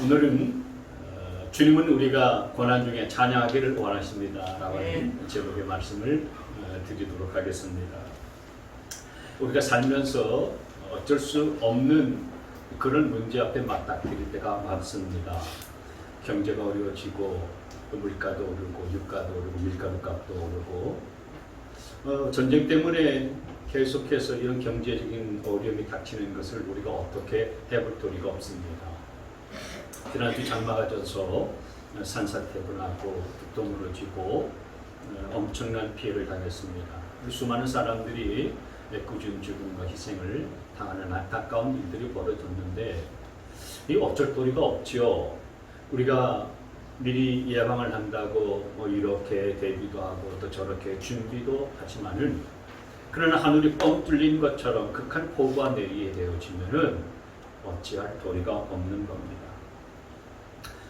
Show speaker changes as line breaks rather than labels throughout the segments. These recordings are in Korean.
오늘은 주님은 우리가 고난 중에 찬양하기를 원하십니다 라고 하는 제목의 말씀을 드리도록 하겠습니다. 우리가 살면서 어쩔 수 없는 그런 문제 앞에 맞닥뜨릴 때가 많습니다. 경제가 어려워지고 물가도 오르고 유가도 오르고 밀가루 값도 오르고 전쟁 때문에 계속해서 이런 경제적인 어려움이 닥치는 것을 우리가 어떻게 해볼 도리가 없습니다. 지난주 장마가 져서 산사태도 나고 뚝도 무너지고 엄청난 피해를 당했습니다. 수많은 사람들이 꾸준 죽음과 희생을 당하는 안타까운 일들이 벌어졌는데 이 어쩔 도리가 없지요. 우리가 미리 예방을 한다고 이렇게 대비도 하고 또 저렇게 준비도 하지만은 그러나 하늘이 뻥 뚫린 것처럼 극한 폭우가 내리게 되어지면은 어찌할 도리가 없는 겁니다.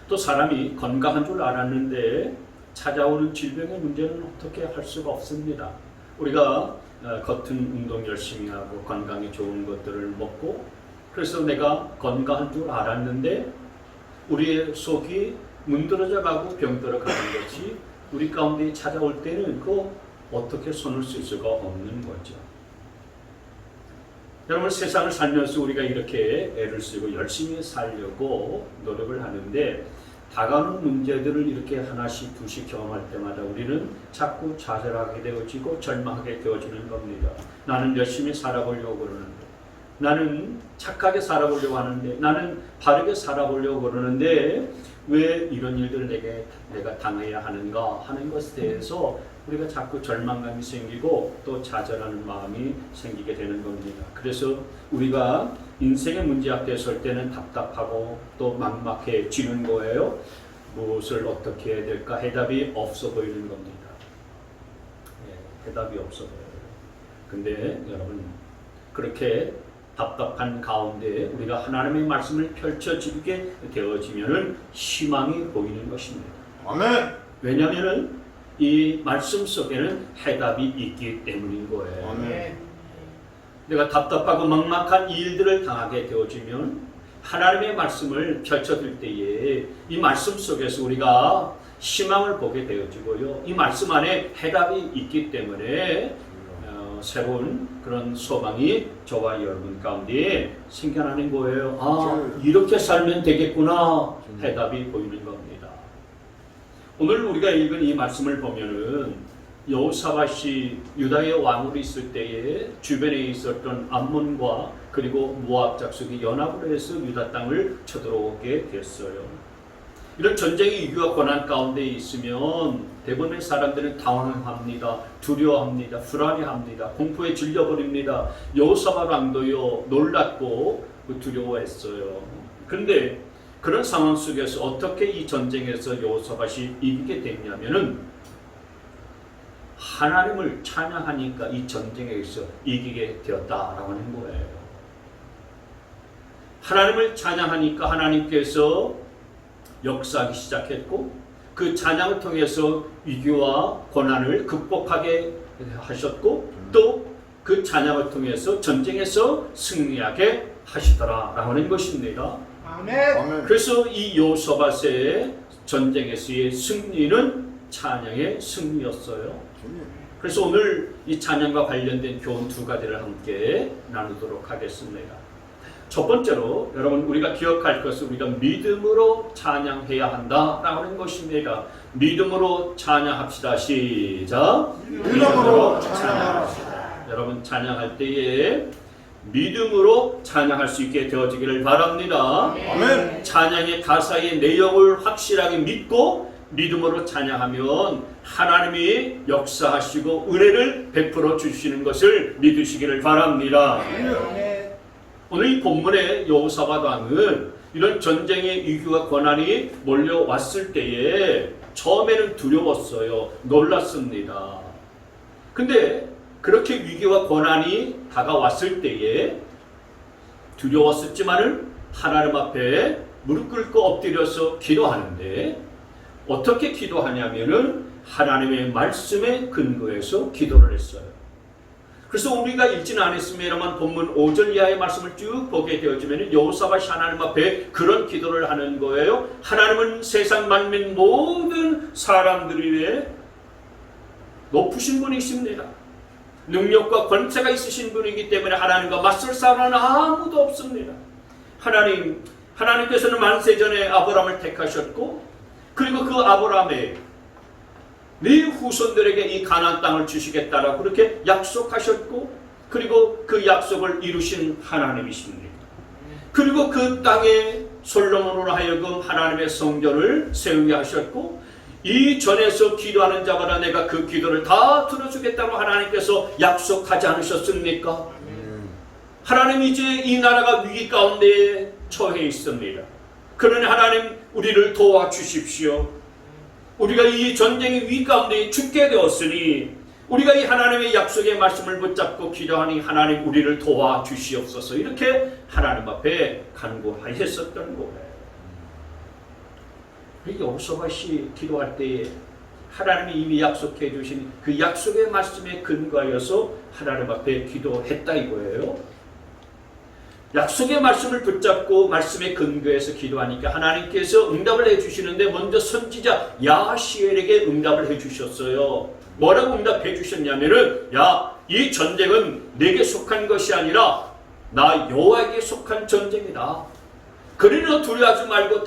또 사람이 건강한 줄 알았는데 찾아오는 질병의 문제는 어떻게 할 수가 없습니다. 우리가 겉은 운동 열심히 하고 건강에 좋은 것들을 먹고 그래서 내가 건강한 줄 알았는데 우리의 속이 문드러져 가고 병들어 가는 것이 우리 가운데 찾아올 때는 그거 어떻게 손을 쓸 수가 없는 거죠. 여러분, 세상을 살면서 우리가 이렇게 애를 쓰고 열심히 살려고 노력을 하는데 다가오는 문제들을 이렇게 하나씩 두씩 경험할 때마다 우리는 자꾸 좌절하게 되어지고 절망하게 되어지는 겁니다. 나는 열심히 살아보려고 그러는데, 나는 착하게 살아보려고 하는데, 나는 바르게 살아보려고 그러는데 왜 이런 일들을 내가 당해야 하는가 하는 것에 대해서 우리가 자꾸 절망감이 생기고 또 좌절하는 마음이 생기게 되는 겁니다. 그래서 우리가 인생의 문제 앞에 설 때는 답답하고 또 막막해지는 거예요. 무엇을 어떻게 해야 될까 해답이 없어 보이는 겁니다. 해답이 없어 보여요. 근데 여러분, 그렇게 답답한 가운데 우리가 하나님의 말씀을 펼쳐지게 되어지면은 희망이 보이는 것입니다.
아멘.
왜냐하면은 이 말씀 속에는 해답이 있기 때문인 거예요.
아멘.
내가 답답하고 막막한 일들을 당하게 되어지면 하나님의 말씀을 펼쳐질 때에 이 말씀 속에서 우리가 희망을 보게 되어지고요. 이 말씀 안에 해답이 있기 때문에 새로운 그런 소망이 저와 여러분 가운데 생겨나는 거예요. 아, 이렇게 살면 되겠구나. 해답이 보이는 겁니다. 오늘 우리가 읽은 이 말씀을 보면은 여호사밧이 유다의 왕으로 있을 때에 주변에 있었던 암몬과 그리고 모압 족속이 연합을 해서 유다 땅을 쳐들어오게 됐어요. 이런 전쟁의 위기와 고난 가운데 있으면 대부분의 사람들은 당황합니다. 두려워합니다. 불안해합니다. 공포에 질려버립니다. 여호사밧 왕도요 놀랐고 두려워했어요. 그런데 그런 상황 속에서 어떻게 이 전쟁에서 여호사밧이 이기게 됐냐면은 하나님을 찬양하니까 이 전쟁에서 이기게 되었다라고 하는 거예요. 하나님을 찬양하니까 하나님께서 역사하기 시작했고 그 찬양을 통해서 위기와 고난을 극복하게 하셨고 또 그 찬양을 통해서 전쟁에서 승리하게 하시더라라고 하는 것입니다.
아멘.
그래서 이 여호사밧의 전쟁에서의 승리는 찬양의 승리였어요. 그래서 오늘 이 찬양과 관련된 교훈 두 가지를 함께 나누도록 하겠습니다. 첫 번째로 여러분 우리가 기억할 것은 우리가 믿음으로 찬양해야 한다라고 하는 것입니다. 믿음으로 찬양합시다. 시작.
믿음으로 찬양합시다.
여러분 찬양할 때에 믿음으로 찬양할 수 있게 되어지기를 바랍니다.
아멘.
찬양의 가사의 내용을 확실하게 믿고 믿음으로 찬양하면 하나님이 역사하시고 은혜를 베풀어 주시는 것을 믿으시기를 바랍니다.
아멘.
오늘 이 본문의 여호사밧 왕은 이런 전쟁의 위기와 고난이 몰려왔을 때에 처음에는 두려웠어요. 놀랐습니다. 근데 그렇게 위기와 고난이 다가왔을 때에 두려웠었지만은 하나님 앞에 무릎 꿇고 엎드려서 기도하는데 어떻게 기도하냐면은 하나님의 말씀에 근거해서 기도를 했어요. 그래서 우리가 읽지는 않았습니다만 본문 5절 이하의 말씀을 쭉 보게 되어지면 여호사밧이 하나님 앞에 그런 기도를 하는 거예요. 하나님은 세상 만민 모든 사람들 위해 높으신 분이십니다. 능력과 권세가 있으신 분이기 때문에 하나님과 맞설 사람은 아무도 없습니다. 하나님께서는 만세전에 아브라함을 택하셨고, 그리고 그 아브라함의 네 후손들에게 이 가나안 땅을 주시겠다라고 그렇게 약속하셨고, 그리고 그 약속을 이루신 하나님이십니다. 그리고 그 땅에 솔로몬으로 하여금 하나님의 성전을 세우게 하셨고, 이 전에서 기도하는 자마다 내가 그 기도를 다 들어주겠다고 하나님께서 약속하지 않으셨습니까? 하나님 이제 이 나라가 위기 가운데 처해 있습니다. 그러니 하나님 우리를 도와주십시오. 우리가 이 전쟁의 위기 가운데 죽게 되었으니 우리가 이 하나님의 약속의 말씀을 붙잡고 기도하니 하나님 우리를 도와주시옵소서, 이렇게 하나님 앞에 간구하였었던 거예요. 여호사밧이 기도할 때에 하나님이 이미 약속해 주신 그 약속의 말씀에 근거하여서 하나님 앞에 기도했다 이거예요. 약속의 말씀을 붙잡고 말씀에 근거해서 기도하니까 하나님께서 응답을 해주시는데, 먼저 선지자 야시엘에게 응답을 해주셨어요. 뭐라고 응답해 주셨냐면은, 야, 이 전쟁은 내게 속한 것이 아니라 나 여호와에게 속한 전쟁이다. 그러니 너 두려워하지 말고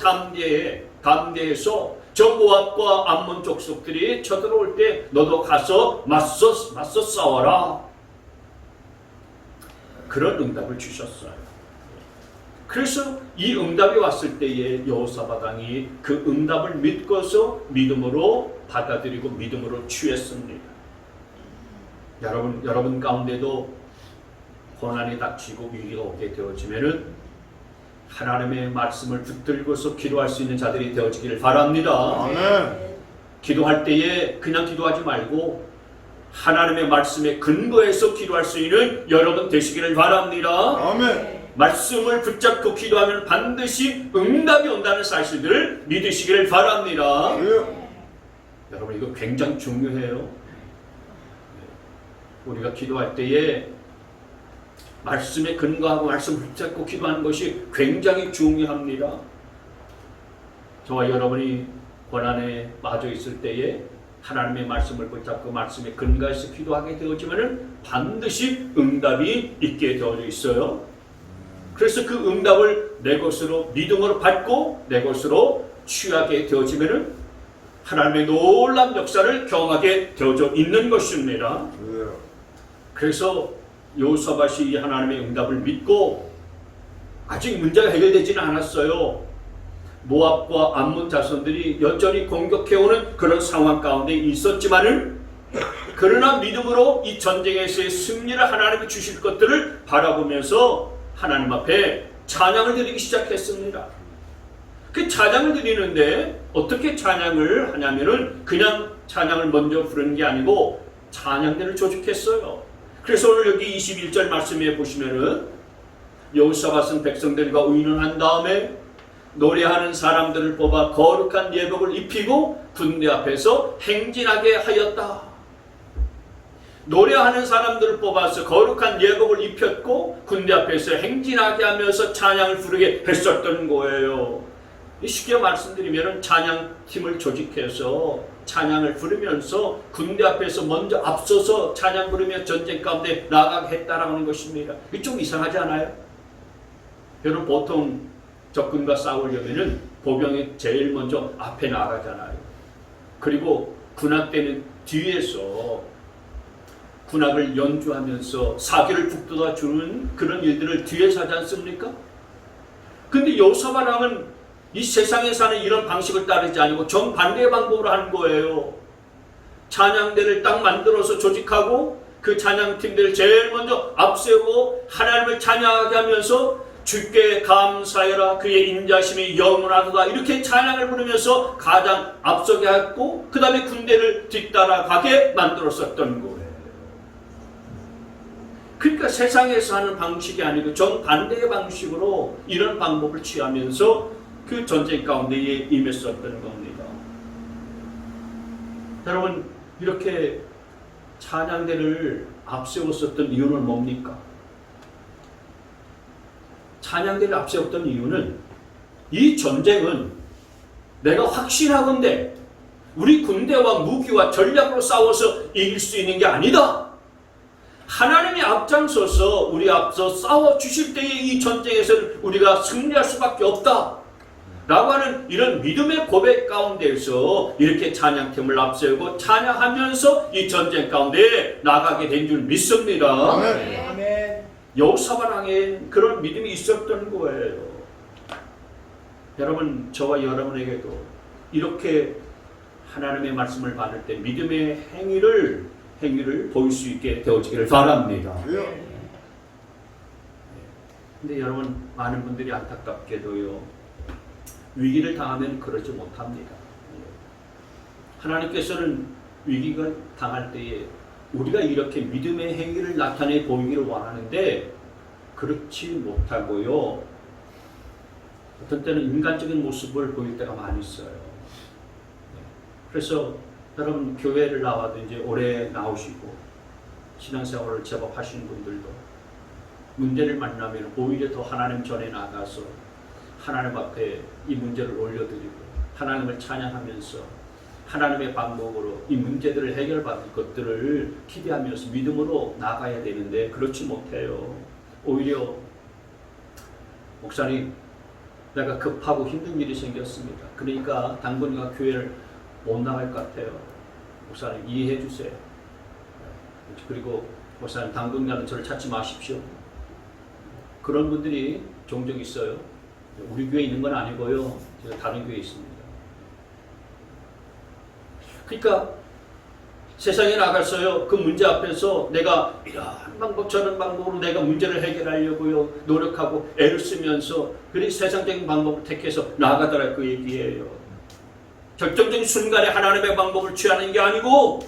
담대해서 저 모압과 암몬 족속들이 쳐들어올 때 너도 가서 맞서 싸워라. 그런 응답을 주셨어요. 그래서 이 응답이 왔을 때에 여호사밧 왕이 그 응답을 믿고서 믿음으로 받아들이고 믿음으로 취했습니다. 여러분 가운데도 고난이 닥치고 위기가 오게 되어지면은 하나님의 말씀을 붙들고서 기도할 수 있는 자들이 되어지기를 바랍니다.
아멘.
기도할 때에 그냥 기도하지 말고 하나님의 말씀에 근거해서 기도할 수 있는 여러분 되시기를 바랍니다.
아멘.
말씀을 붙잡고 기도하면 반드시 응답이 온다는 사실들을 믿으시기를 바랍니다.
예.
여러분 이거 굉장히 중요해요. 우리가 기도할 때에 말씀에 근거하고 말씀을 붙잡고 기도하는 것이 굉장히 중요합니다. 저와 여러분이 고난에 빠져 있을 때에 하나님의 말씀을 붙잡고 말씀에 근거해서 기도하게 되어지면 반드시 응답이 있게 되어져 있어요. 그래서 그 응답을 내 것으로 믿음으로 받고 내 것으로 취하게 되어지면 하나님의 놀라운 역사를 경험하게 되어져 있는 것입니다.
예.
그래서 여호사밧이 하나님의 응답을 믿고, 아직 문제가 해결되지는 않았어요. 모압과 암몬 자손들이 여전히 공격해오는 그런 상황 가운데 있었지만은, 그러나 믿음으로 이 전쟁에서의 승리를 하나님이 주실 것들을 바라보면서 하나님 앞에 찬양을 드리기 시작했습니다. 그 찬양을 드리는데 어떻게 찬양을 하냐면은 그냥 찬양을 먼저 부르는 게 아니고 찬양대를 조직했어요. 그래서 오늘 여기 21절 말씀에 보시면은 여호사밧은 백성들과 의논한 다음에 노래하는 사람들을 뽑아 거룩한 예복을 입히고 군대 앞에서 행진하게 하였다. 노래하는 사람들을 뽑아서 거룩한 예복을 입혔고 군대 앞에서 행진하게 하면서 찬양을 부르게 했었던 거예요. 쉽게 말씀드리면 찬양팀을 조직해서 찬양을 부르면서 군대 앞에서 먼저 앞서서 찬양 부르며 전쟁 가운데 나가게 했다라는 것입니다. 이게 좀 이상하지 않아요? 여러분 보통 적군과 싸우려면은 보병이 제일 먼저 앞에 나가잖아요. 그리고 군악 때는 뒤에서 군악을 연주하면서 사기를 북돋아 주는 그런 일들을 뒤에서 하지 않습니까? 근데 여호사밧 왕은 이 세상에 사는 이런 방식을 따르지 아니고 정반대의 방법으로 하는 거예요. 찬양대를 딱 만들어서 조직하고 그 찬양팀들을 제일 먼저 앞세우고 하나님을 찬양하게 하면서 주께 감사해라 그의 인자심이 영원하도다 이렇게 찬양을 부르면서 가장 앞서게 했고 그 다음에 군대를 뒤따라가게 만들었었던 거예요. 그러니까 세상에서 하는 방식이 아니고 정반대의 방식으로 이런 방법을 취하면서 그 전쟁 가운데에 임했었던 겁니다. 여러분 이렇게 찬양대를 앞세웠었던 이유는 뭡니까? 찬양대를 앞세웠던 이유는 이 전쟁은 내가 확신하건대 우리 군대와 무기와 전략으로 싸워서 이길 수 있는 게 아니다. 하나님이 앞장서서 우리 앞서 싸워주실 때에 이 전쟁에서는 우리가 승리할 수밖에 없다 라고 하는 이런 믿음의 고백 가운데에서 이렇게 찬양팀을 앞세우고 찬양하면서 이 전쟁 가운데 나가게 된 줄 믿습니다.
아멘.
아멘.
여호사밧 왕에 그런 믿음이 있었던 거예요. 여러분, 저와 여러분에게도 이렇게 하나님의 말씀을 받을 때 믿음의 행위를 보일 수 있게 되어지기를 바랍니다.
주여.
근데 여러분, 많은 분들이 안타깝게도요, 위기를 당하면 그러지 못합니다. 하나님께서는 위기가 당할 때에 우리가 이렇게 믿음의 행위를 나타내 보이기를 원하는데 그렇지 못하고요, 어떤 때는 인간적인 모습을 보일 때가 많이 있어요. 그래서 여러분, 교회를 나와도 이제 오래 나오시고 신앙생활을 제법 하시는 분들도 문제를 만나면 오히려 더 하나님 전에 나가서 하나님 앞에 이 문제를 올려드리고 하나님을 찬양하면서 하나님의 방법으로 이 문제들을 해결받을 것들을 기대하면서 믿음으로 나가야 되는데 그렇지 못해요. 오히려 목사님, 내가 급하고 힘든 일이 생겼습니다. 그러니까 당분간 교회를 못 나갈 것 같아요. 목사님, 이해해 주세요. 그리고 목사님, 당분간은 저를 찾지 마십시오. 그런 분들이 종종 있어요. 우리 교회에 있는 건 아니고요, 제가 다른 교회에 있습니다. 그러니까 세상에 나가서요, 그 문제 앞에서 내가 이런 방법 저런 방법으로 내가 문제를 해결하려고요 노력하고 애를 쓰면서 그리 세상적인 방법을 택해서 나가더라, 그 얘기예요. 결정적인 순간에 하나님의 방법을 취하는 게 아니고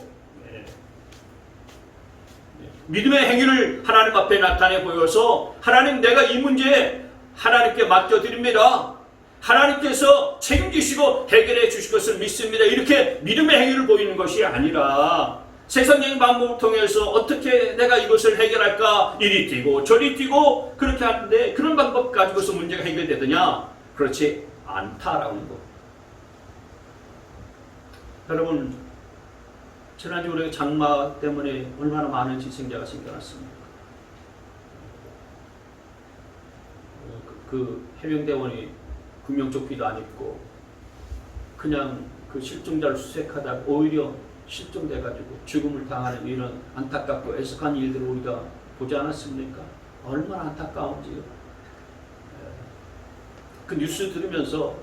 믿음의 행위를 하나님 앞에 나타내 보여서 하나님, 내가 이 문제에 하나님께 맡겨드립니다. 하나님께서 책임지시고 해결해 주실 것을 믿습니다. 이렇게 믿음의 행위를 보이는 것이 아니라 세상적인 방법을 통해서 어떻게 내가 이것을 해결할까, 이리 뛰고 저리 뛰고 그렇게 하는데 그런 방법 가지고서 문제가 해결되느냐? 그렇지 않다라는 거. 여러분, 지난주 우리가 장마 때문에 얼마나 많은 희생자가 생겨났습니까? 그 해병대원이 구명조끼도 안 입고 그냥 그 실종자를 수색하다가 오히려 실종돼가지고 죽음을 당하는 이런 안타깝고 애석한 일들을 우리가 보지 않았습니까? 얼마나 안타까운지요. 그 뉴스 들으면서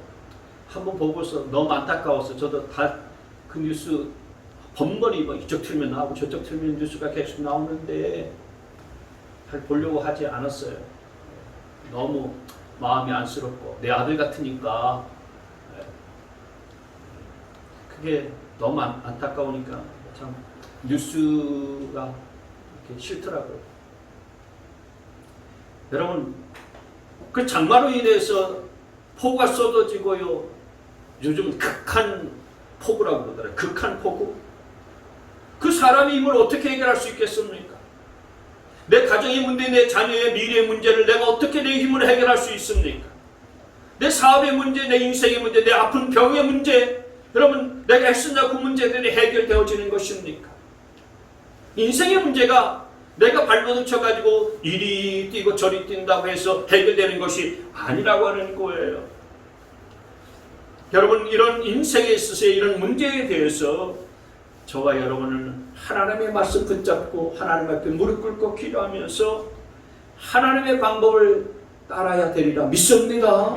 한번 보고서 너무 안타까워서 저도 다 그 뉴스 번번이 뭐 이쪽 틀면 나오고 저쪽 틀면 뉴스가 계속 나오는데 잘 보려고 하지 않았어요. 너무 마음이 안쓰럽고 내 아들 같으니까 그게 너무 안타까우니까 참 뉴스가 이렇게 싫더라고요. 여러분, 그 장마로 인해서 폭우가 쏟아지고요, 요즘 극한 폭우라고 그러더라고요. 극한 폭우. 그 사람이 이걸 어떻게 해결할 수 있겠습니까? 내 가정의 문제, 내 자녀의 미래의 문제를 내가 어떻게 내 힘으로 해결할 수 있습니까? 내 사업의 문제, 내 인생의 문제, 내 아픈 병의 문제, 여러분, 내가 했으나 그 문제들이 해결되어지는 것입니까? 인생의 문제가 내가 발버둥 쳐가지고 이리 뛰고 저리 뛴다고 해서 해결되는 것이 아니라고 하는 거예요. 여러분, 이런 인생에 있어서의 이런 문제에 대해서 저와 여러분은 하나님의 말씀 붙잡고 하나님 앞에 무릎 꿇고 기도하면서 하나님의 방법을 따라야 되리라 믿습니다.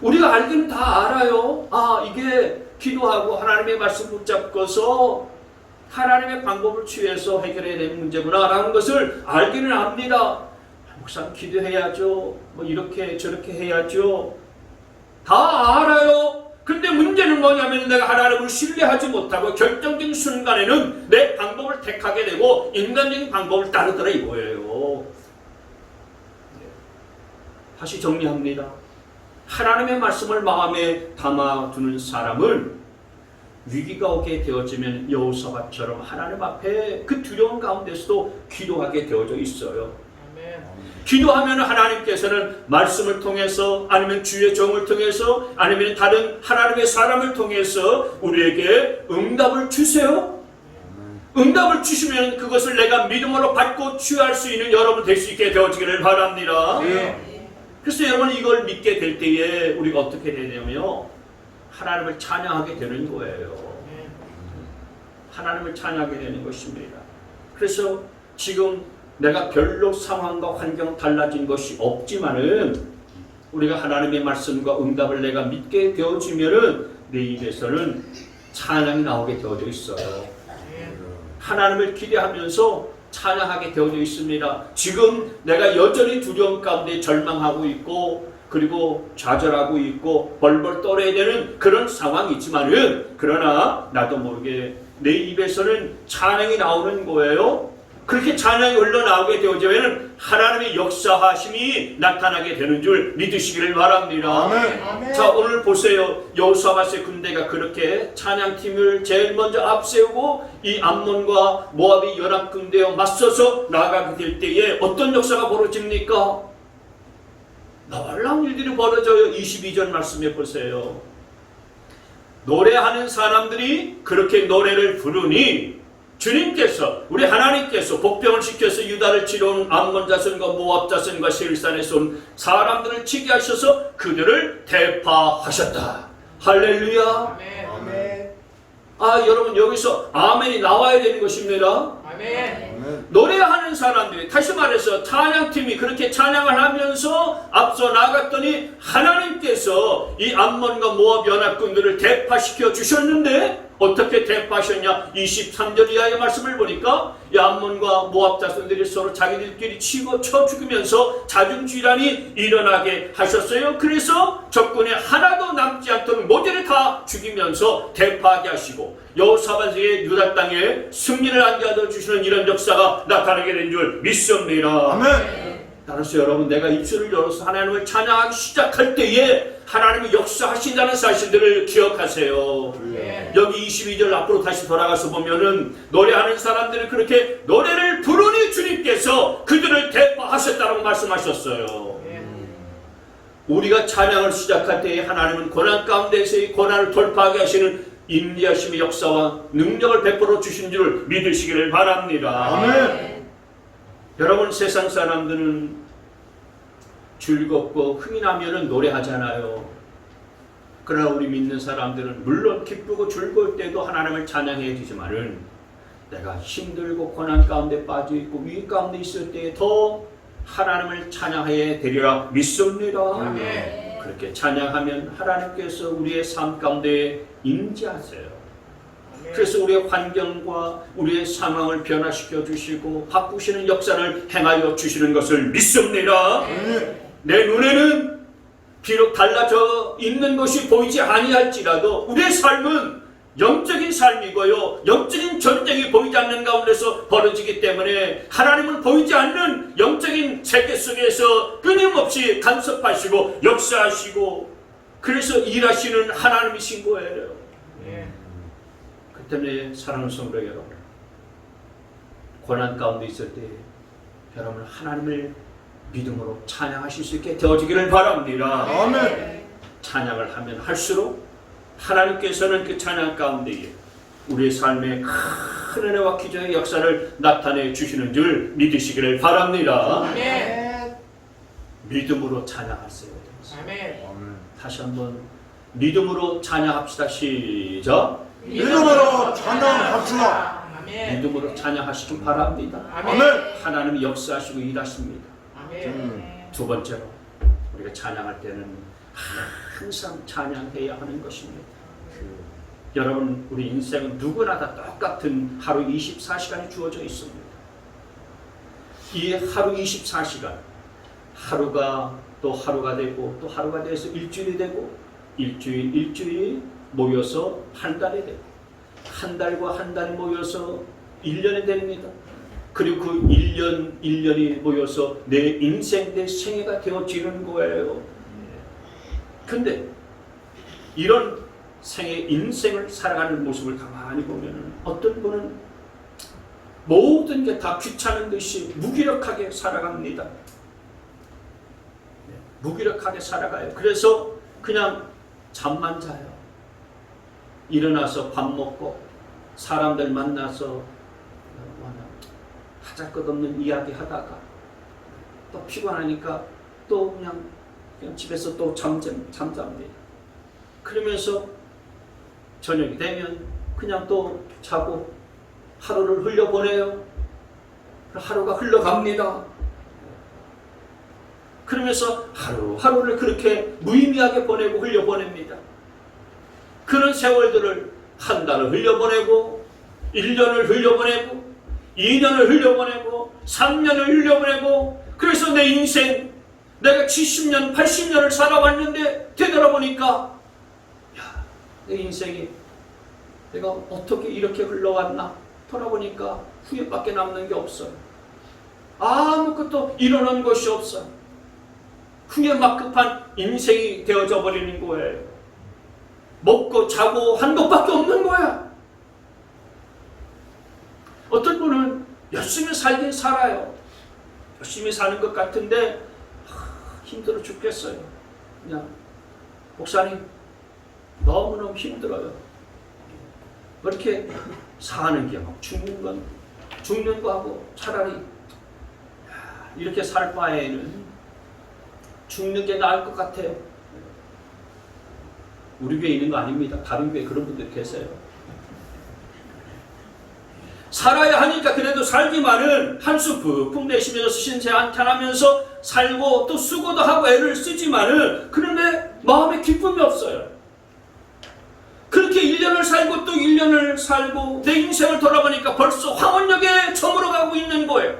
우리가 알기는 다 알아요. 아, 이게 기도하고 하나님의 말씀 붙잡고서 하나님의 방법을 취해서 해결해야 되는 문제구나 라는 것을 알기는 압니다. 목사님, 기도해야죠, 뭐 이렇게 저렇게 해야죠, 다 알아요. 근데 문제는 뭐냐면 내가 하나님을 신뢰하지 못하고 결정적인 순간에는 내 방법을 택하게 되고 인간적인 방법을 따르더라 이거예요. 다시 정리합니다. 하나님의 말씀을 마음에 담아두는 사람은 위기가 오게 되어지면 여호사밧처럼 하나님 앞에 그 두려움 가운데서도 기도하게 되어져 있어요. 기도하면 하나님께서는 말씀을 통해서 아니면 주의 종을 통해서 아니면 다른 하나님의 사람을 통해서 우리에게 응답을 주세요. 응답을 주시면 그것을 내가 믿음으로 받고 취할 수 있는 여러분 될 수 있게 되어지기를 바랍니다. 그래서 여러분 이걸 믿게 될 때에 우리가 어떻게 되냐면요, 하나님을 찬양하게 되는 거예요. 하나님을 찬양하게 되는 것입니다. 그래서 지금 내가 별로 상황과 환경 달라진 것이 없지만은 우리가 하나님의 말씀과 응답을 내가 믿게 되어지면은 내 입에서는 찬양이 나오게 되어져 있어요. 하나님을 기대하면서 찬양하게 되어져 있습니다. 지금 내가 여전히 두려움 가운데 절망하고 있고 그리고 좌절하고 있고 벌벌 떨어야 되는 그런 상황이 있지만은 그러나 나도 모르게 내 입에서는 찬양이 나오는 거예요. 그렇게 찬양이 흘러나오게 되어지면 하나님의 역사하심이 나타나게 되는 줄 믿으시기를 바랍니다.
아멘.
자, 오늘 보세요. 여호사밧의 군대가 그렇게 찬양팀을 제일 먼저 앞세우고 이 암몬과 모압이 연합군대와 맞서서 나아가게 될 때에 어떤 역사가 벌어집니까? 놀라운 일들이 벌어져요. 22절 말씀해 보세요. 노래하는 사람들이 그렇게 노래를 부르니 주님께서 우리 하나님께서 복병을 시켜서 유다를 치러온 암몬 자손과 모압 자손과 세일산에서 온 사람들을 치게 하셔서 그들을 대파하셨다. 할렐루야.
아멘.
아, 여러분 여기서 아멘이 나와야 되는 것입니다.
아멘.
노래하는 사람들이, 다시 말해서 찬양팀이 그렇게 찬양을 하면서 앞서 나갔더니 하나님께서 이 암몬과 모압 연합군들을 대파시켜 주셨는데 어떻게 대파하셨냐? 23절 이하의 말씀을 보니까 이 암몬과 모압 자손들이 서로 자기들끼리 쳐 죽이면서 자중질환이 일어나게 하셨어요. 그래서 적군이 하나도 남지 않도록 모두를 다 죽이면서 대파하게 하시고 여호사밧에게 유다 땅에 승리를 안겨다 주시는 이런 역사가 나타나게 된 줄 믿습니다.
아멘.
따라서 여러분, 내가 입술을 열어서 하나님을 찬양하기 시작할 때에 하나님이 역사하신다는 사실들을 기억하세요. 여기 22절 앞으로 다시 돌아가서 보면은 노래하는 사람들이 그렇게 노래를 부르니 주님께서 그들을 대파하셨다고 말씀하셨어요. 우리가 찬양을 시작할 때에 하나님은 고난 가운데서의 고난을 돌파하게 하시는 인내하심의 역사와 능력을 베풀어 주신 줄 믿으시기를 바랍니다.
아멘.
여러분, 세상 사람들은 즐겁고 흥이 나면은 노래하잖아요. 그러나 우리 믿는 사람들은 물론 기쁘고 즐거울 때도 하나님을 찬양해 주지만은 내가 힘들고 고난 가운데 빠져 있고 위기 가운데 있을 때에 더 하나님을 찬양해야 되리라 믿습니다.
아멘.
그렇게 찬양하면 하나님께서 우리의 삶 가운데 임재하세요. 그래서 우리의 환경과 우리의 상황을 변화시켜 주시고 바꾸시는 역사를 행하여 주시는 것을 믿습니다. 내 눈에는 비록 달라져 있는 것이 보이지 아니할지라도 우리의 삶은 영적인 삶이고요, 영적인 전쟁이 보이지 않는 가운데서 벌어지기 때문에 하나님은 보이지 않는 영적인 세계 속에서 끊임없이 간섭하시고 역사하시고 그래서 일하시는 하나님이신 거예요. 그 때문에 사랑하는 성도 여러분, 고난 가운데 있을 때 여러분 하나님을 믿음으로 찬양하실 수 있게 되어지기를 바랍니다.
아멘.
찬양을 하면 할수록 하나님께서는 그 찬양 가운데에 우리의 삶에 큰 은혜와 기적의 역사를 나타내 주시는 줄 믿으시기를 바랍니다.
아멘.
믿음으로 찬양하세요.
아멘.
다시 한번 믿음으로 찬양합시다. 시작.
믿음으로 찬양합시다.
아멘.
믿음으로 찬양하시기 바랍니다.
아멘.
하나님이 역사하시고 일하십니다.
아멘.
두 번째로 우리가 찬양할 때는 항상 찬양해야 하는 것입니다. 여러분, 우리 인생은 누구나 다 똑같은 하루 24시간이 주어져 있습니다. 이 하루 24시간, 하루가 또 하루가 되고 또 하루가 돼서 일주일이 되고 일주일이 모여서 한 달이 되고 한 달과 한 달이 모여서 1년이 됩니다. 그리고 그 1년이 모여서 내 인생, 내 생애가 되어지는 거예요. 근데 이런 생의 인생을 살아가는 모습을 가만히 보면 어떤 분은 모든 게 다 귀찮은 듯이 무기력하게 살아갑니다. 무기력하게 살아가요. 그래서 그냥 잠만 자요. 일어나서 밥 먹고 사람들 만나서 하잘것없는 이야기 하다가 또 피곤하니까 또 그냥 집에서 또 잠잡니다. 그러면서 저녁이 되면 그냥 또 자고 하루를 흘려보내요. 하루가 흘러갑니다. 그러면서 하루를 그렇게 무의미하게 보내고 흘려보냅니다. 그런 세월들을 한 달을 흘려보내고 1년을 흘려보내고 2년을 흘려보내고 3년을 흘려보내고 그래서 내 인생 내가 70년 80년을 살아왔는데 되돌아보니까 내 인생이 내가 어떻게 이렇게 흘러왔나 돌아보니까 후회밖에 남는 게 없어요. 아무것도 일어난 것이 없어요. 후회만 급한 인생이 되어져 버리는 거예요. 먹고 자고 한 것밖에 없는 거야. 어떤 분은 열심히 살긴 살아요. 열심히 사는 것 같은데 힘들어 죽겠어요. 그냥 목사님 너무너무 힘들어요. 그렇게 사는 게 막 죽는 거하고 차라리 이렇게 살 바에는 죽는 게 나을 것 같아요. 우리 교회에 있는 거 아닙니다. 다른 교회에 그런 분들 계세요. 살아야 하니까 그래도 살지만은 한수 푹푹 내쉬면서 신세 한탄하면서 살고 또 수고도 하고 애를 쓰지만은 그런데 마음에 기쁨이 없어요. 그렇게 1년을 살고 또 1년을 살고 내 인생을 돌아보니까 벌써 황혼역에 저물어 가고 있는 거예요.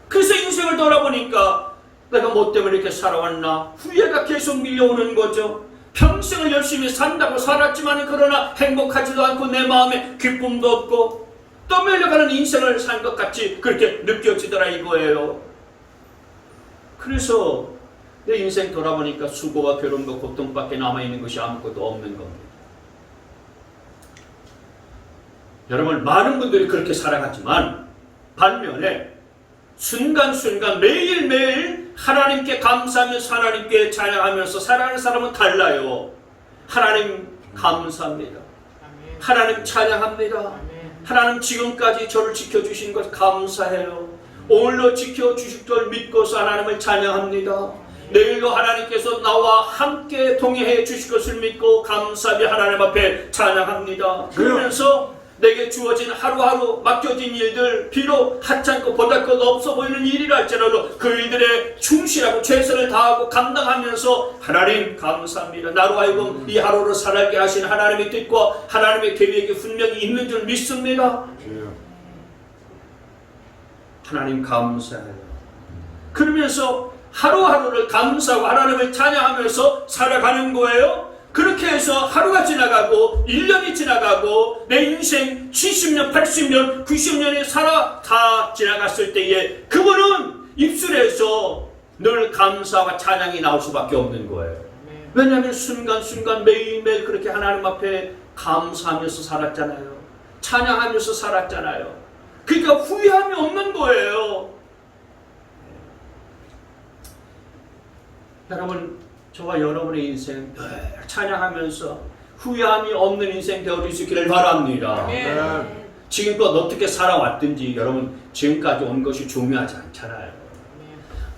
그래서 인생을 돌아보니까 내가 뭐 때문에 이렇게 살아왔나 후회가 계속 밀려오는 거죠. 평생을 열심히 산다고 살았지만 그러나 행복하지도 않고 내 마음에 기쁨도 없고 떠밀려가는 인생을 산 것 같이 그렇게 느껴지더라 이거예요. 그래서 내 인생 돌아보니까 수고와 괴로움과 고통밖에 남아있는 것이 아무것도 없는 겁니다. 여러분 많은 분들이 그렇게 살아갔지만 반면에 순간순간 매일매일 하나님께 감사하면서 하나님께 찬양하면서 살아가는 사람은 달라요. 하나님 감사합니다. 하나님 찬양합니다. 하나님 지금까지 저를 지켜주신 것 감사해요. 오늘도 지켜주실 걸 믿고서 하나님을 찬양합니다. 내일도 하나님께서 나와 함께 동행해 주실 것을 믿고 감사하며 하나님 앞에 찬양합니다. 그러면서 내게 주어진 하루하루 맡겨진 일들 비록 하찮고 보잘것 없어 보이는 일이라 할지라도 그 일들에 충실하고 최선을 다하고 감당하면서 하나님 감사합니다. 나로 하여금 이 하루를 살게 하신 하나님의 뜻과 하나님의 계획이 분명히 있는 줄 믿습니다. 하나님 감사해요. 그러면서 하루하루를 감사하고 하나님을 찬양하면서 살아가는 거예요. 그렇게 해서 하루가 지나가고 1년이 지나가고 내 인생 70년, 80년, 90년이 다 지나갔을 때에 그분은 입술에서 늘 감사와 찬양이 나올 수밖에 없는 거예요. 왜냐하면 순간순간 매일매일 그렇게 하나님 앞에 감사하면서 살았잖아요. 찬양하면서 살았잖아요. 그러니까 후회함이 없는 거예요. 여러분 저와 여러분의 인생 찬양하면서 후회함이 없는 인생 되어주시기를 바랍니다.
아멘.
지금껏 어떻게 살아왔든지 여러분 지금까지 온 것이 중요하지 않잖아요.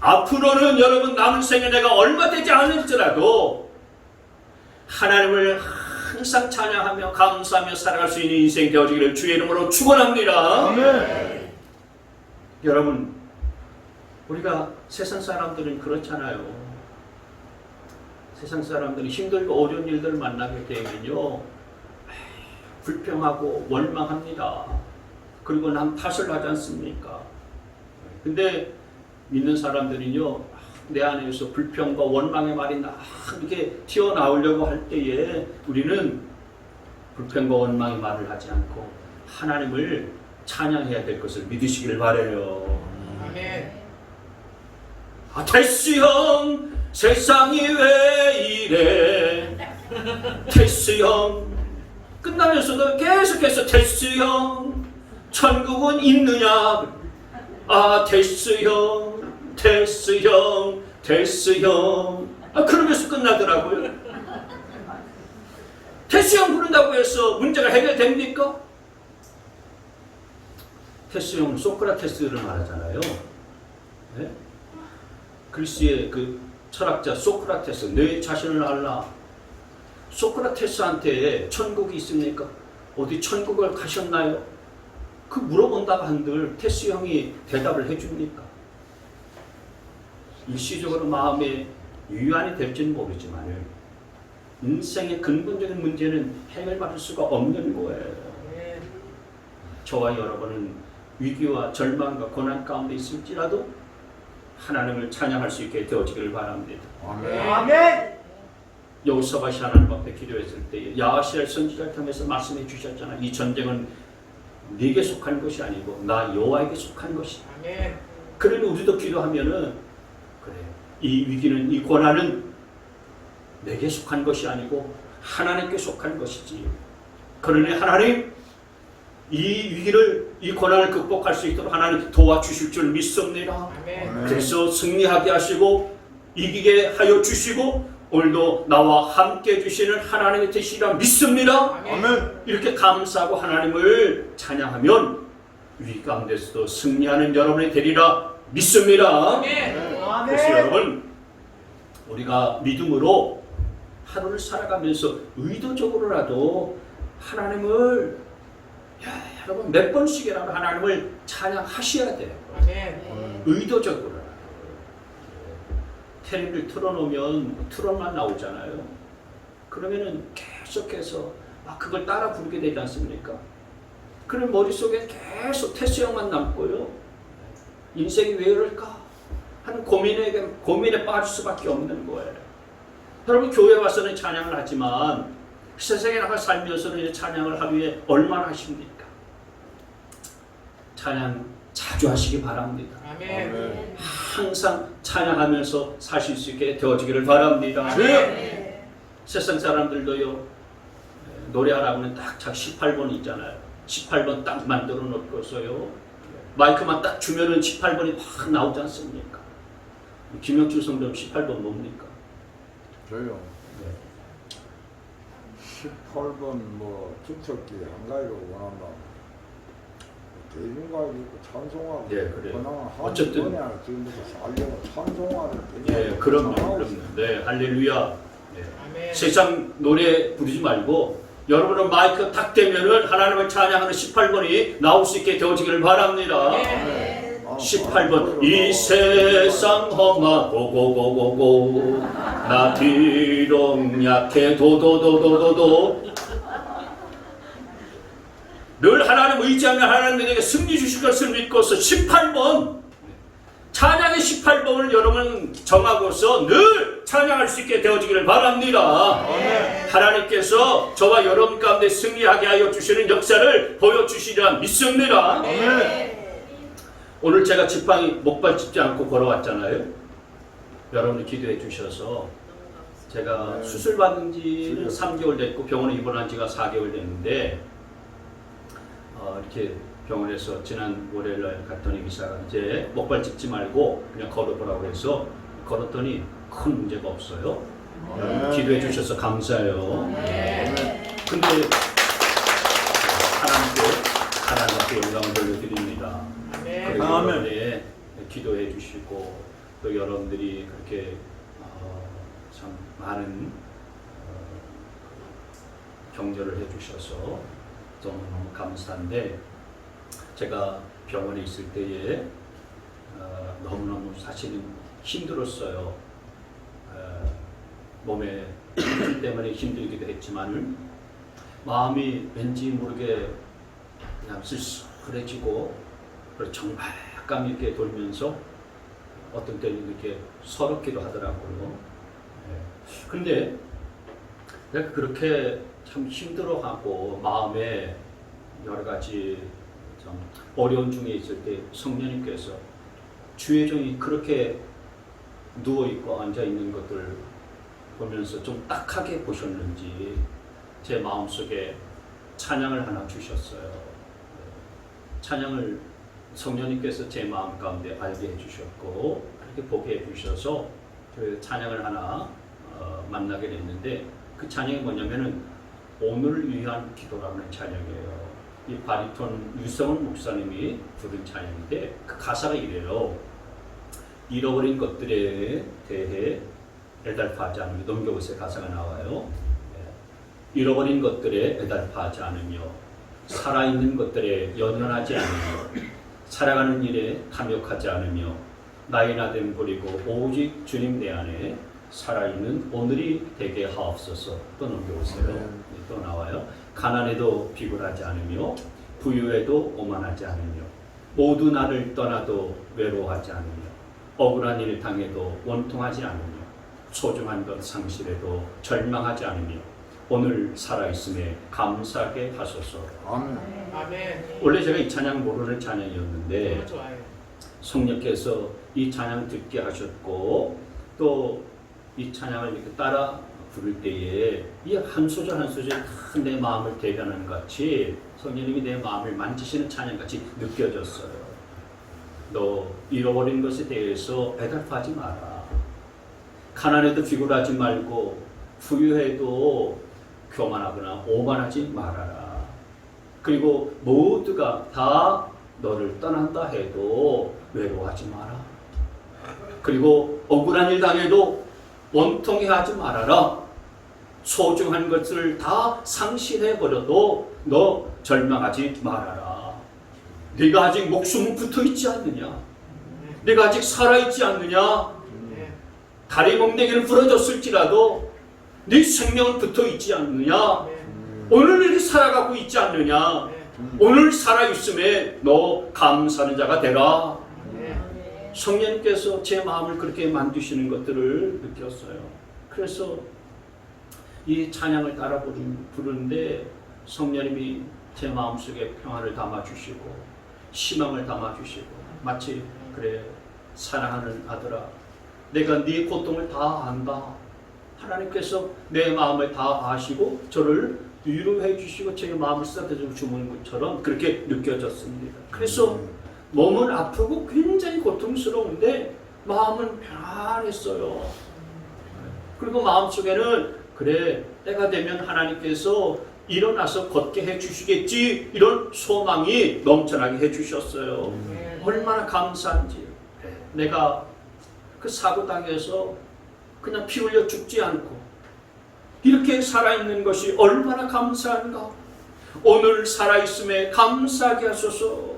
앞으로는 여러분 남은 생에 내가 얼마 되지 않을지라도 하나님을 항상 찬양하며 감사하며 살아갈 수 있는 인생 되어지기를 주의 이름으로 축원합니다.
아멘.
여러분 우리가 세상 사람들은 그렇잖아요. 세상 사람들이 힘들고 어려운 일들을 만나게 되면요 불평하고 원망합니다. 그리고 남 탓을 하지 않습니까? 근데 믿는 사람들은요 내 안에서 불평과 원망의 말이 이렇게 튀어나오려고 할 때에 우리는 불평과 원망의 말을 하지 않고 하나님을 찬양해야 될 것을 믿으시길 바라요.
아멘.
태시 형 세상이 왜 이래 테스 형. 끝나면서도 계속해서 테스 형. 천국은 있느냐? 아, 테스 형. 테스 형. 테스 형. 아, 그러면서 끝나더라고요. 테스 형 부른다고 해서 문제가 해결됩니까? 테스 형은 소크라테스를 말하잖아요. 네? 그리스의 그 철학자 소크라테스, 내 자신을 알라. 소크라테스한테 천국이 있습니까? 어디 천국을 가셨나요? 그 물어본다고 한들 테스 형이 대답을 해줍니까? 일시적으로 마음에 유한이 될지는 모르지만 인생의 근본적인 문제는 해결받을 수가 없는 거예요. 저와 여러분은 위기와 절망과 고난 가운데 있을지라도 하나님을 찬양할 수 있게 되어지기를 바랍니다.
아멘.
여호사밧이 하나님 앞에 기도했을 때 야하시엘 선지자를 통해서 말씀해 주셨잖아. 이 전쟁은 네게 속한 것이 아니고 나 여호와에게 속한 것이다. 그러니 우리도 기도하면은 그래, 이 위기는, 이 고난은 내게 속한 것이 아니고 하나님께 속한 것이지. 그러니 하나님, 이 위기를, 이 고난을 극복할 수 있도록 하나님 도와주실 줄 믿습니다. 그래서 승리하게 하시고 이기게 하여 주시고 오늘도 나와 함께 해주시는 하나님의 뜻이라 믿습니다.
아멘.
이렇게 감사하고 하나님을 찬양하면 위기 가운데서도 승리하는 여러분이 되리라 믿습니다. 그래서 여러분, 우리가 믿음으로 하루를 살아가면서 의도적으로라도 하나님을, 여러분 몇 번씩이라도 하나님을 찬양하셔야 돼요. 의도적으로. 텔레비를 틀어놓으면 트롯만 나오잖아요. 그러면은 계속해서 그걸 따라 부르게 되지 않습니까? 그럼 머릿속에 계속 테스 형만 남고요. 인생이 왜 이럴까 하는 고민에 빠질 수밖에 없는 거예요. 여러분, 교회 와서는 찬양을 하지만 세상에 나가 살면서는 찬양을 하루에 얼마나 하십니까? 찬양 자주 하시기 바랍니다. 항상 찬양하면서 사실 수 있게 되어지기를 바랍니다. 세상 사람들도요, 노래하라고는 딱 18번 있잖아요. 18번 딱 만들어 놓고서요, 마이크만 딱 주면은 18번이 막 나오지 않습니까? 김영주 성도님 18번 뭡니까?
저요. 18번 뭐 김석기 한가위로 원한다. 대중가요 찬송하고.
네, 그래요. 어쨌든
지금부터 살려고 찬송하는.
네, 그럼요. 네, 할렐루야. 네. 세상 노래 부르지 말고 여러분은 마이크 딱 대면은 하나님을 찬양하는 18번이 나올 수 있게 되어지기를 바랍니다. 18번. 이 세상 험하고 고고고고 나 비록 약해 도도도도도도 늘 하나님 의지하면 하나님이 내게 승리 주실 것을 믿고서 18번 찬양의 18번을 여러분 정하고서 늘 찬양할 수 있게 되어지기를 바랍니다. 하나님께서 저와 여러분 가운데 승리하게 하여 주시는 역사를 보여주시리라 믿습니다. 오늘 제가 지팡이 목발 짚지 않고 걸어왔잖아요. 여러분이 기도해 주셔서 제가 수술 받은 지는 3개월 됐고 병원에 입원한 지가 4개월 됐는데 이렇게 병원에서 지난 월요일날 갔더니 의사가 이제 목발 짚지 말고 그냥 걸어보라고 해서 걸었더니 큰 문제가 없어요. 기도해 주셔서 감사해요. 근데 하나님께 영광을 돌려드립니다. 그리고 여러분의 기도해 주시고 또 여러분들이 그렇게 참 많은 격려를 해 주셔서 너무너무 감사한데 제가 병원에 있을 때에 너무너무 사실은 힘들었어요. 몸에 힘들 때문에 힘들기도 했지만 마음이 왠지 모르게 그냥 쓸쓸해지고 정말 약간 이렇게 돌면서 어떤 때는 이렇게 서럽기도 하더라고요. 근데 내가 그렇게 참 힘들어하고 마음에 여러 가지 좀 어려운 중에 있을 때 성령님께서 주의 종이 그렇게 누워있고 앉아있는 것들 보면서 좀 딱하게 보셨는지 제 마음속에 찬양을 하나 주셨어요. 찬양을 성령님께서 제 마음 가운데 알게 해주셨고 그렇게 보게 해주셔서 그 찬양을 하나 만나게 됐는데 그 찬양이 뭐냐면은 오늘을 위한 기도라는 찬양이에요. 이 바리톤 유성훈 목사님이 부른 찬양인데 그 가사가 이래요. 잃어버린 것들에 대해 애달파하지 않으며, 넘겨보세요. 가사가 나와요. 잃어버린 것들에 애달파하지 않으며 살아있는 것들에 연연하지 않으며 살아가는 일에 탐욕하지 않으며 나의 나됨 버리고 오직 주님 내 안에 살아있는 오늘이 되게 하옵소서. 또 넘겨보세요. 또 나와요. 가난에도 비굴하지 않으며 부유에도 오만하지 않으며 모두 나를 떠나도 외로워하지 않으며 억울한 일 당해도 원통하지 않으며 소중한 것 상실해도 절망하지 않으며 오늘 살아있음에 감사하게 하소서.
아멘.
아멘.
원래 제가 이 찬양 모르는 찬양이었는데
너무 좋아요.
성령께서 이 찬양 듣게 하셨고 또 이 찬양을 이렇게 따라 부를 때에 이 한 소절 한 소절이 다 내 마음을 대변하는 것 같이 성령님이 내 마음을 만지시는 찬양 같이 느껴졌어요. 너 잃어버린 것에 대해서 애달파하지 마라. 가난해도 비굴하지 말고 부유해도 교만하거나 오만하지 말아라. 그리고 모두가 다 너를 떠난다 해도 외로워하지 마라. 그리고 억울한 일 당해도 원통해 하지 말아라. 소중한 것을 다 상실해버려도 너 절망하지 말아라. 네가 아직 목숨은 붙어있지 않느냐? 네가 아직 살아있지 않느냐? 다리 몽둥이는 부러졌을지라도 네 생명은 붙어있지 않느냐? 오늘 이렇게 살아가고 있지 않느냐? 오늘 살아있음에 너 감사하는 자가 되라. 성령님께서 제 마음을 그렇게 만드시는 것들을 느꼈어요. 그래서 이 찬양을 따라 부르는데 성령님이 제 마음속에 평안을 담아주시고 희망을 담아주시고 마치 그래 사랑하는 아들아 내가 네 고통을 다 안다. 하나님께서 내 마음을 다 아시고 저를 위로해 주시고 제 마음을 쓰다듬어 주는 것처럼 그렇게 느껴졌습니다. 그래서 몸은 아프고 굉장히 고통스러운데 마음은 편안했어요. 그리고 마음속에는 그래 때가 되면 하나님께서 일어나서 걷게 해주시겠지 이런 소망이 넘쳐나게 해주셨어요. 얼마나 감사한지. 내가 그 사고 당해서 그냥 피 흘려 죽지 않고 이렇게 살아있는 것이 얼마나 감사한가. 오늘 살아있음에 감사하게 하소서.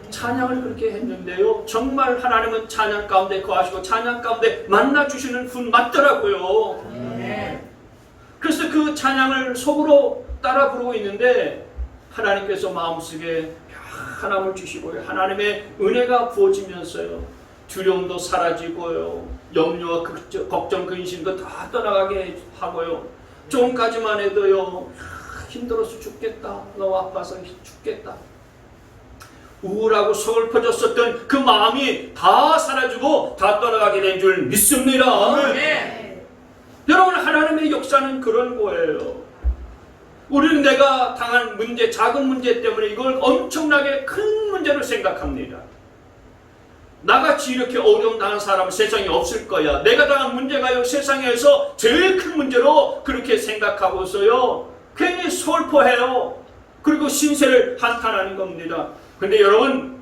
찬양을 그렇게 했는데요. 정말 하나님은 찬양 가운데 거하시고 찬양 가운데 만나주시는 분 맞더라고요. 그래서 그 찬양을 속으로 따라 부르고 있는데 하나님께서 마음속에 편안함을 주시고요. 하나님의 은혜가 부어지면서요. 두려움도 사라지고요. 염려와 걱정, 근심도 다 떠나가게 하고요. 조금까지만 해도요. 힘들어서 죽겠다. 너무 아파서 죽겠다. 우울하고 서글퍼졌었던 그 마음이 다 사라지고 다 떠나가게 된 줄 믿습니다. 여러분 하나님의 역사는 그런 거예요. 우리는 내가 당한 문제, 작은 문제 때문에 이걸 엄청나게 큰 문제로 생각합니다. 나같이 이렇게 어려움 당한 사람은 세상에 없을 거야. 내가 당한 문제가요 세상에서 제일 큰 문제로 그렇게 생각하고서요 괜히 슬퍼해요. 그리고 신세를 한탄하는 겁니다. 근데 여러분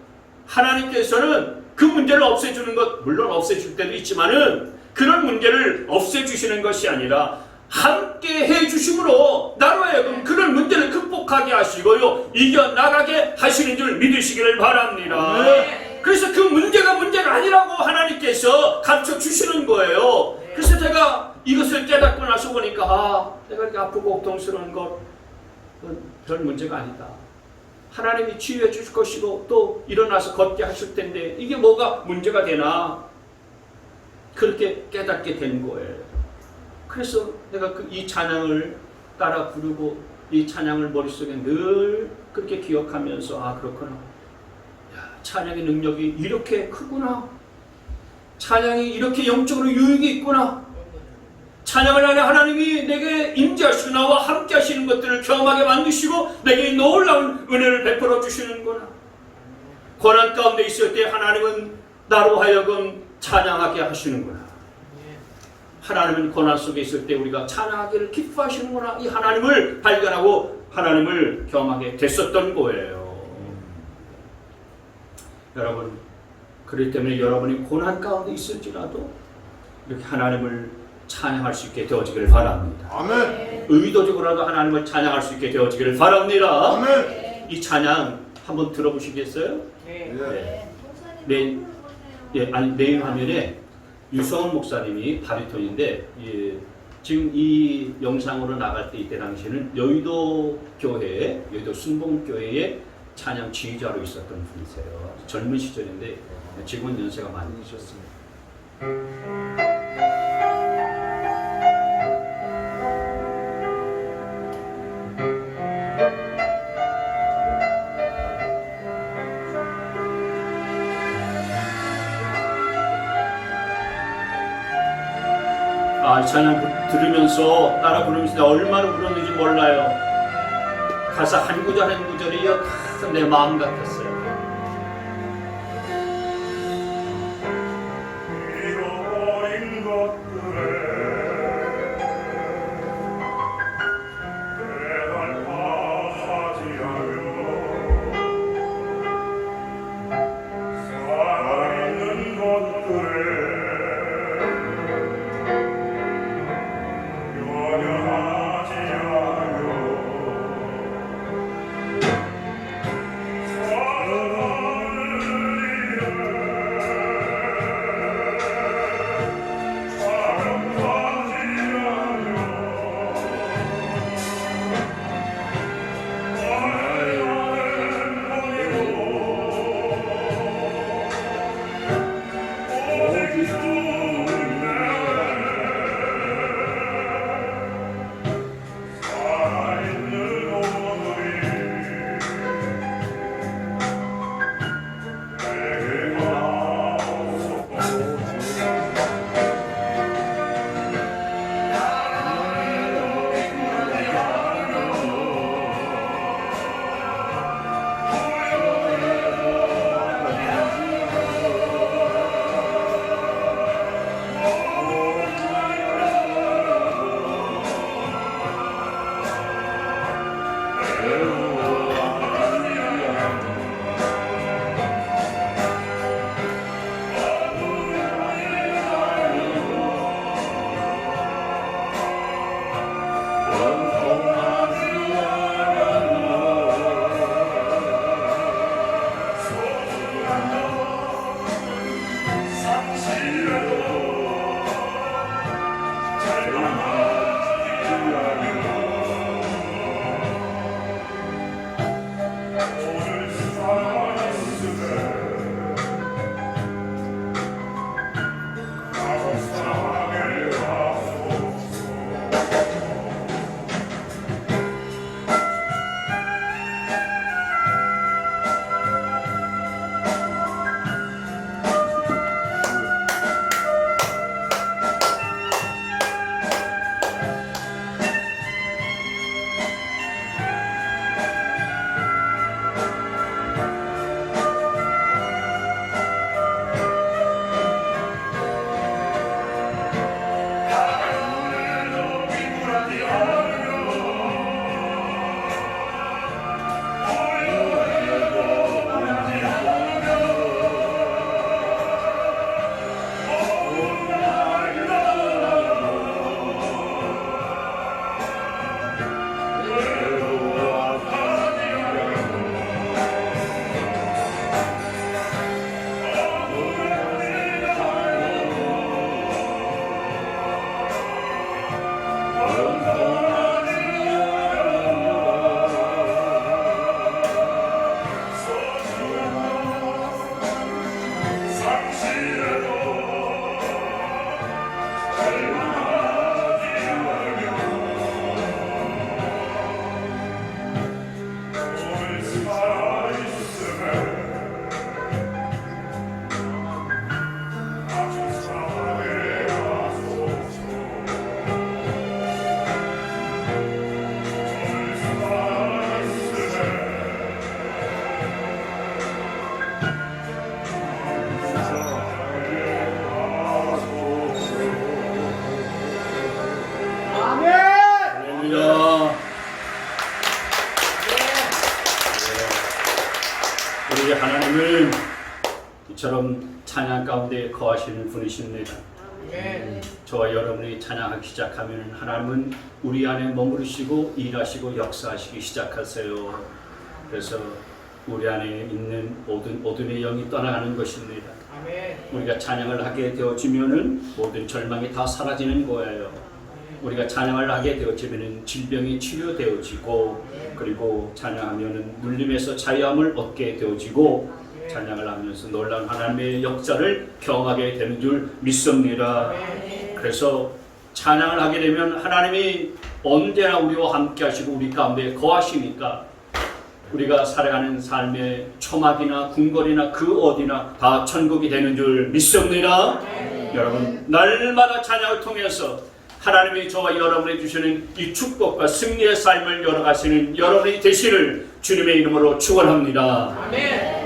하나님께서는 그 문제를 없애주는 것 물론 없애줄 때도 있지만은 그런 문제를 없애주시는 것이 아니라 함께 해주심으로 나로 하여금 그런 문제를 극복하게 하시고요 이겨나가게 하시는 줄 믿으시기를 바랍니다. 그래서 그 문제가 문제가 아니라고 하나님께서 가르쳐주시는 거예요. 그래서 제가 이것을 깨닫고 나서 보니까 내가 이렇게 아프고 고통스러운 것 별 문제가 아니다. 하나님이 치유해 주실 것이고 또 일어나서 걷게 하실 텐데 이게 뭐가 문제가 되나 그렇게 깨닫게 된 거예요. 그래서 내가 이 찬양을 따라 부르고 이 찬양을 머릿속에 늘 그렇게 기억하면서 그렇구나. 야, 찬양의 능력이 이렇게 크구나. 찬양이 이렇게 영적으로 유익이 있구나. 찬양을 하는 하나님이 내게 임재하시고 나와 함께 하시는 것들을 경험하게 만드시고 내게 놀라운 은혜를 베풀어 주시는구나. 고난 가운데 있을 때 하나님은 나로 하여금 찬양하게 하시는구나. 하나님은 고난 속에 있을 때 우리가 찬양하기를 기뻐하시는구나. 이 하나님을 발견하고 하나님을 경험하게 됐었던 거예요. 여러분, 그렇기 때문에 여러분이 고난 가운데 있을지라도 이렇게 하나님을 찬양할 수 있게 되어지기를 바랍니다.
아멘.
의도적으로라도 하나님을 찬양할 수 있게 되어지기를 바랍니다.
아멘.
이 찬양 한번 들어보시겠어요?
네.
내일 화면에 유성원 목사님이 바리톤인데 지금 이 영상으로 나갈 때 이때 당시에는 여의도 교회, 여의도 순봉교회의 찬양 지휘자로 있었던 분이세요. 젊은 시절인데 지금은 연세가 많이 드셨습니다. 이 찬양 들으면서 따라 부르면서 얼마나 부르는지 몰라요. 가사 한 구절 한 구절이 다 내 마음 같았어요.
잃어버린 것들에 되살파하지 않으려 살아있는 것들에 연연하지 않으려
찬양 가운데 거하시는 분이십니다.
아멘.
저와 여러분이 찬양하기 시작하면 하나님은 우리 안에 머무르시고 일하시고 역사하시기 시작하세요. 그래서 우리 안에 있는 모든 어둠의 영이 떠나가는 것입니다.
아멘.
우리가 찬양을 하게 되어지면은 모든 절망이 다 사라지는 거예요. 우리가 찬양을 하게 되어지면은 질병이 치료되어지고, 그리고 찬양하면은 눌림에서 자유함을 얻게 되어지고, 찬양을 하면서 놀라운 하나님의 역사를 경험하게 되는 줄 믿습니다. 그래서 찬양을 하게 되면 하나님이 언제나 우리와 함께 하시고 우리 가운데 거하시니까 우리가 살아가는 삶의 초막이나 궁궐이나 그 어디나 다 천국이 되는 줄 믿습니다. 여러분, 날마다 찬양을 통해서 하나님이 저와 여러분에게 주시는 이 축복과 승리의 삶을 열어가시는 여러분이 되시를 주님의 이름으로 축원합니다.
아멘.